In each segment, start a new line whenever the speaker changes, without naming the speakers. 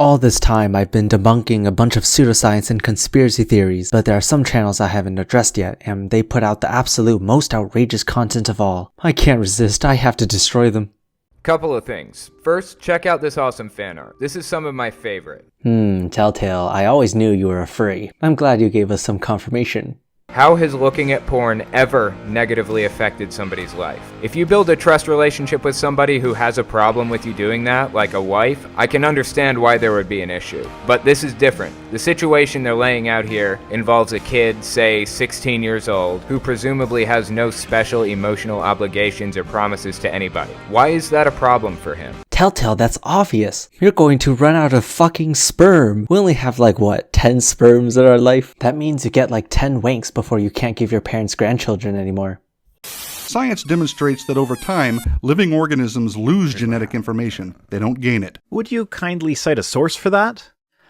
All this time, I've been debunking a bunch of pseudoscience and conspiracy theories, but there are some channels I haven't addressed yet, and they put out the absolute most outrageous content of all. I can't resist, I have to destroy them.
Couple of things. First, check out this awesome fan art. This is some of my favorite.
Telltale, I always knew you were a furry. I'm glad you gave us some confirmation.
How has looking at porn ever negatively affected somebody's life? If you build a trust relationship with somebody who has a problem with you doing that, like a wife, I can understand why there would be an issue. But this is different. The situation they're laying out here involves a kid, say 16 years old, who presumably has no special emotional obligations or promises to anybody. Why is that a problem for him?
Telltale, that's obvious. You're going to run out of fucking sperm. We only have 10 sperms in our life? That means you get 10 wanks before you can't give your parents grandchildren anymore.
Science demonstrates that over time, living organisms lose genetic information. They don't gain it.
Would you kindly cite a source for that?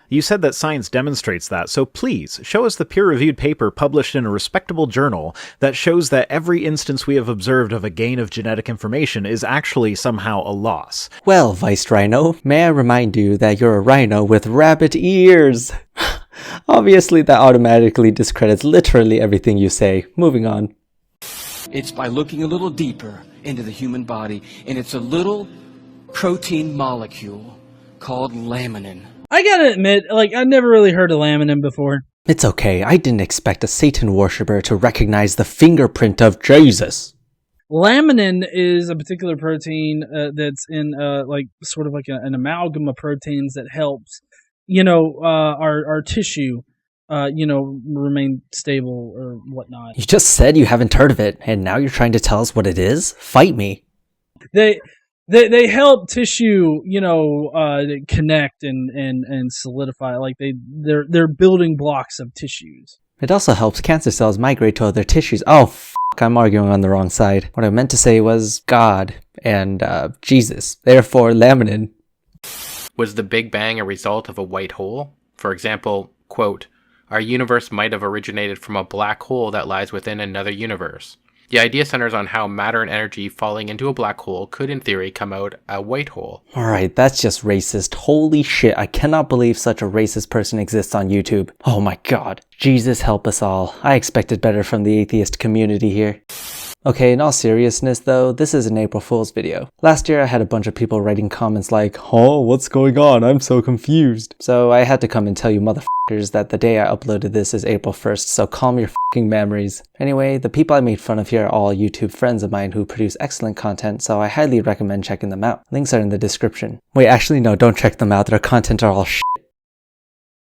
You said that science demonstrates that, so please show us the peer-reviewed paper published in a respectable journal that shows that every instance we have observed of a gain of genetic information is actually somehow a loss.
Well, Vice Rhino, may I remind you that you're a rhino with rabbit ears? Obviously, that automatically discredits literally everything you say. Moving on.
It's by looking a little deeper into the human body, and it's a little protein molecule called laminin.
I gotta admit, I never really heard of laminin before.
It's okay, I didn't expect a Satan worshipper to recognize the fingerprint of Jesus.
Laminin is a particular protein that's in an amalgam of proteins that helps, our tissue, remain stable or whatnot.
You just said you haven't heard of it, and now you're trying to tell us what it is? Fight me.
They help tissue, connect and solidify. They're building blocks of tissues.
It also helps cancer cells migrate to other tissues. Oh, I'm arguing on the wrong side. What I meant to say was God and Jesus. Therefore, laminin.
Was the Big Bang a result of a white hole? For example, quote, our universe might have originated from a black hole that lies within another universe. The idea centers on how matter and energy falling into a black hole could, in theory, come out a white hole.
Alright, that's just racist. Holy shit, I cannot believe such a racist person exists on YouTube. Oh my god. Jesus help us all. I expected better from the atheist community here. Okay, in all seriousness though, this is an April Fool's video. Last year I had a bunch of people writing comments like, oh, what's going on? I'm so confused. So I had to come and tell you motherfuckers that the day I uploaded this is April 1st, so calm your fucking memories. Anyway, the people I made fun of here are all YouTube friends of mine who produce excellent content, so I highly recommend checking them out. Links are in the description. Wait, actually no, don't check them out, their content are all shit.